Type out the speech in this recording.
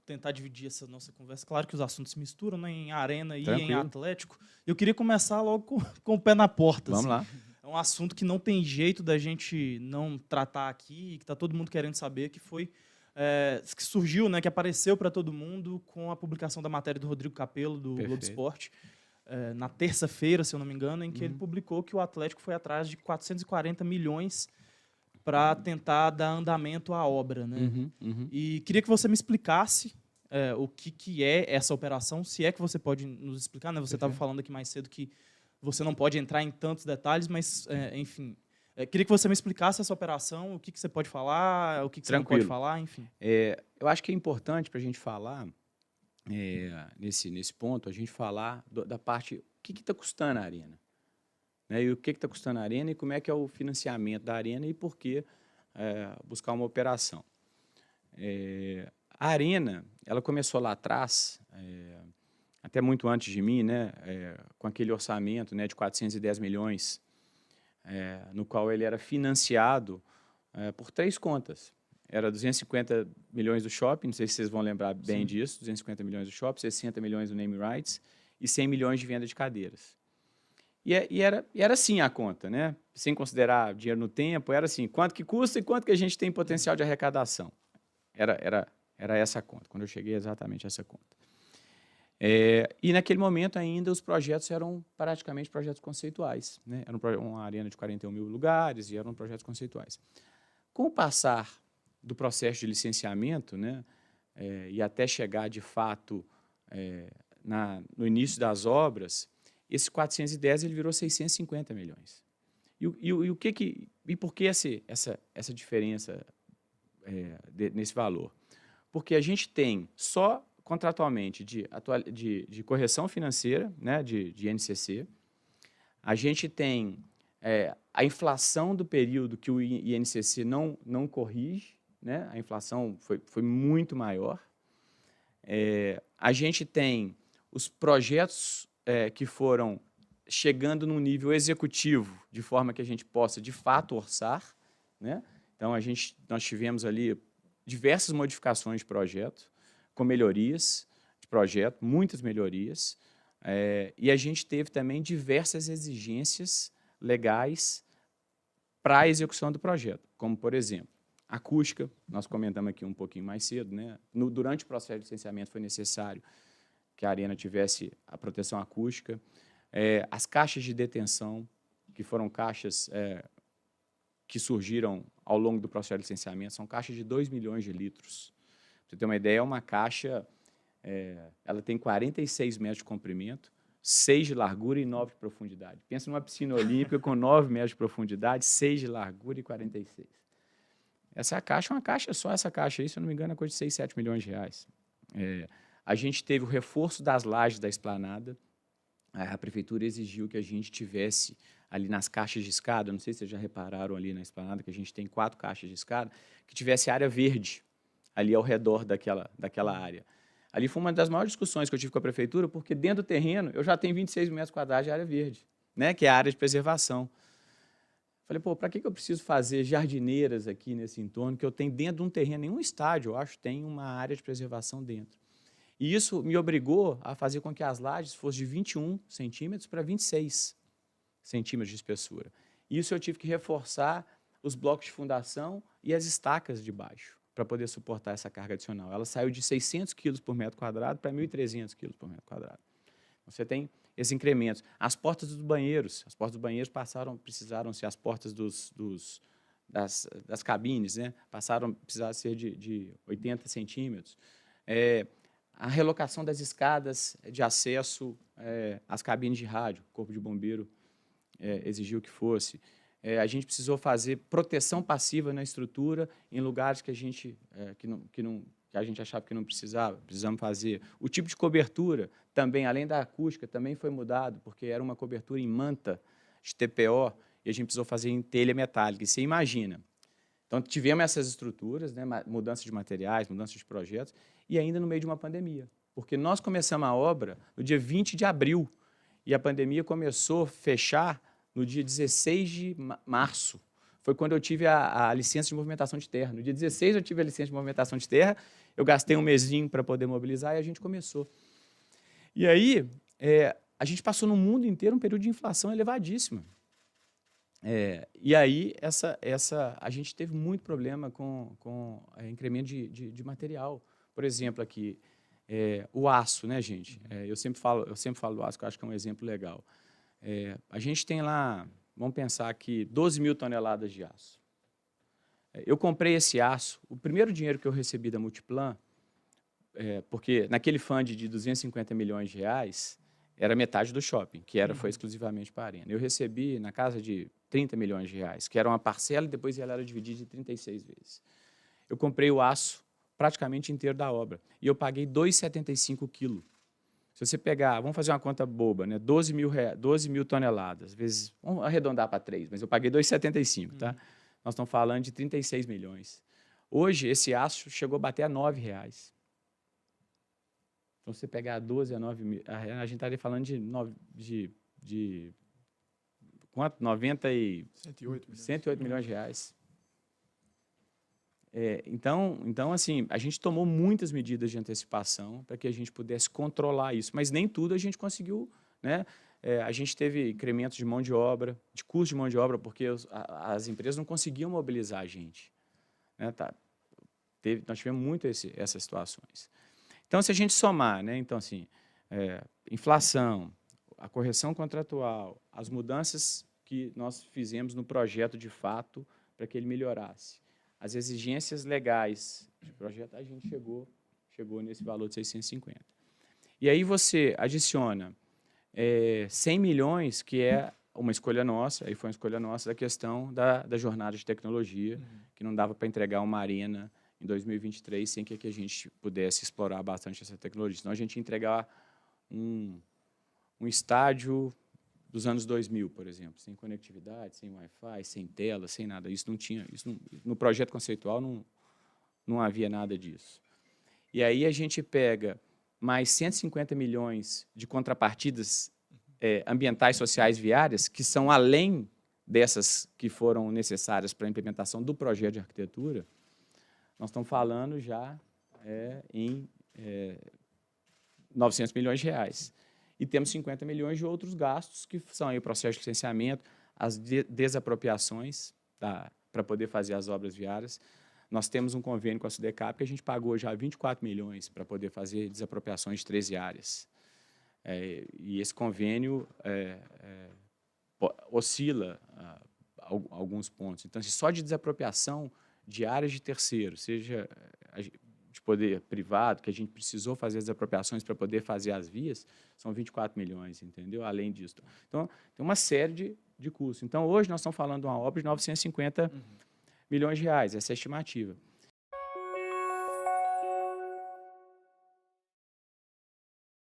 tentar dividir essa nossa conversa. Claro que os assuntos se misturam, né, em Arena e em Tranquilo. Atlético. Eu queria começar logo com o pé na porta. Vamos assim. lá. É um assunto que não tem jeito da gente não tratar aqui, que está todo mundo querendo saber, que foi que surgiu, né, que apareceu para todo mundo com a publicação da matéria do Rodrigo Capello, do Globo Perfeito. Esporte, na terça-feira, se eu não me engano, em que ele Uhum. publicou que o Atlético foi atrás de 440 milhões para tentar dar andamento à obra, né? Uhum. E queria que você me explicasse o que é essa operação, se é que você pode nos explicar, né? Você estava Perfeito. falando aqui mais cedo que você não pode entrar em tantos detalhes, mas, enfim, queria que você me explicasse essa operação, o que você pode falar, o que você não pode Tranquilo. falar, enfim. Eu acho que é importante para a gente falar, nesse ponto, a gente falar da parte, o que está custando a Arena? Né? E o que está custando a Arena e como é que é o financiamento da Arena e por que buscar uma operação. A Arena, ela começou lá atrás, até muito antes de mim, né, com aquele orçamento, né, de 410 milhões, no qual ele era financiado por 3 contas. Era 250 milhões do shopping, não sei se vocês vão lembrar bem Sim. disso, 250 milhões do shopping, 60 milhões do name rights e 100 milhões de venda de cadeiras. E era assim a conta, né? Sem considerar dinheiro no tempo, era assim, quanto que custa e quanto que a gente tem potencial de arrecadação. Era essa a conta, quando eu cheguei, exatamente essa conta. E naquele momento ainda os projetos eram praticamente projetos conceituais, né? Era uma arena de 41 mil lugares e eram projetos conceituais. Com o passar do processo de licenciamento, né, e até chegar de fato no início das obras, esse 410 ele virou 650 milhões. E por que essa diferença nesse valor? Porque a gente tem só contratualmente de correção financeira, né, de INCC, a gente tem a inflação do período que o INCC não corrige, né, a inflação foi muito maior. A gente tem os projetos que foram chegando num nível executivo, de forma que a gente possa, de fato, orçar, né? Então, nós tivemos ali diversas modificações de projeto, com melhorias de projeto, muitas melhorias, e a gente teve também diversas exigências legais para a execução do projeto, como, por exemplo, acústica, nós comentamos aqui um pouquinho mais cedo, né? Durante o processo de licenciamento foi necessário que a arena tivesse a proteção acústica, as caixas de detenção, que foram caixas que surgiram ao longo do processo de licenciamento, são caixas de 2 milhões de litros. Para você ter uma ideia, uma caixa, ela tem 46 metros de comprimento, 6 de largura e 9 de profundidade. Pensa numa piscina olímpica com 9 metros de profundidade, 6 de largura e 46. Essa caixa é uma caixa, só essa caixa aí, se eu não me engano, é coisa de 6, 7 milhões de reais. A gente teve o reforço das lajes da esplanada. A prefeitura exigiu que a gente tivesse ali nas caixas de escada, não sei se vocês já repararam ali na esplanada, que a gente tem 4 caixas de escada, que tivesse área verde ali ao redor daquela área. Ali foi uma das maiores discussões que eu tive com a prefeitura, porque dentro do terreno eu já tenho 26 metros quadrados de área verde, né, que é a área de preservação. Falei, pô, para que eu preciso fazer jardineiras aqui nesse entorno, que eu tenho dentro de um terreno, nenhum estádio, eu acho, tem uma área de preservação dentro. E isso me obrigou a fazer com que as lajes fossem de 21 centímetros para 26 centímetros de espessura. Isso eu tive que reforçar os blocos de fundação e as estacas de baixo, para poder suportar essa carga adicional. Ela saiu de 600 quilos por metro quadrado para 1.300 quilos por metro quadrado. Você tem esses incrementos. As portas dos banheiros precisaram ser as portas das cabines, né? Precisaram ser de 80 centímetros. A relocação das escadas de acesso às cabines de rádio, o Corpo de Bombeiro exigiu que fosse. A gente precisou fazer proteção passiva na estrutura em lugares que a gente achava que não precisava, precisamos fazer. O tipo de cobertura também, além da acústica, também foi mudado, porque era uma cobertura em manta de TPO e a gente precisou fazer em telha metálica. E você imagina. Então, tivemos essas estruturas, né, mudança de materiais, mudança de projetos, e ainda no meio de uma pandemia. Porque nós começamos a obra no dia 20 de abril, e a pandemia começou a fechar no dia 16 de março. Foi quando eu tive a licença de movimentação de terra. No dia 16 eu tive a licença de movimentação de terra Eu gastei um mesinho para poder mobilizar e a gente começou. E aí, a gente passou no mundo inteiro um período de inflação elevadíssima. E aí, a gente teve muito problema com incremento de material. Por exemplo, aqui, o aço, né, gente? Eu sempre falo do aço, que eu acho que é um exemplo legal. A gente tem lá, vamos pensar aqui, 12 mil toneladas de aço. Eu comprei esse aço, o primeiro dinheiro que eu recebi da Multiplan, porque naquele fund de 250 milhões de reais, era metade do shopping, que foi exclusivamente para a Arena. Eu recebi na casa de 30 milhões de reais, que era uma parcela e depois ela era dividida em 36 vezes. Eu comprei o aço praticamente inteiro da obra e eu paguei 2,75 quilo. Se você pegar, vamos fazer uma conta boba, né? 12 mil toneladas, vezes, vamos arredondar para 3, mas eu paguei 2,75, tá? Nós estamos falando de 36 milhões. Hoje, esse aço chegou a bater a R$9. Então, se você pegar 12 a 9 mil, a gente estaria falando de quanto? 108 milhões de reais. Então, assim, a gente tomou muitas medidas de antecipação para que a gente pudesse controlar isso, mas nem tudo a gente conseguiu, né? A gente teve incrementos de mão de obra, de custo de mão de obra, porque as empresas não conseguiam mobilizar a gente, né? Nós tivemos muito essas situações. Então, se a gente somar, né? Então, assim, inflação, a correção contratual, as mudanças que nós fizemos no projeto de fato para que ele melhorasse, as exigências legais de projeto, a gente chegou nesse valor de 650. E aí você adiciona 100 milhões, que é uma escolha nossa, aí foi uma escolha nossa da questão da jornada de tecnologia, que não dava para entregar uma arena em 2023 sem que a gente pudesse explorar bastante essa tecnologia. Senão a gente ia entregar um estádio dos anos 2000, por exemplo, sem conectividade, sem Wi-Fi, sem tela, sem nada. Isso não tinha, no projeto conceitual não havia nada disso. E aí a gente pega mais 150 milhões de contrapartidas ambientais, sociais, viárias, que são além dessas que foram necessárias para a implementação do projeto de arquitetura. Nós estamos falando já em 900 milhões de reais. E temos 50 milhões de outros gastos, que são aí o processo de licenciamento, as desapropriações para poder fazer as obras viárias. Nós temos um convênio com a Sudecap, que a gente pagou já 24 milhões para poder fazer desapropriações de 13 áreas. E esse convênio oscila alguns pontos. Então, só de desapropriação de áreas de terceiro, seja de poder privado, que a gente precisou fazer as desapropriações para poder fazer as vias, são 24 milhões, entendeu? Além disso. Então, tem uma série de custos. Então, hoje nós estamos falando de uma obra de 950 milhões de reais, essa é a estimativa.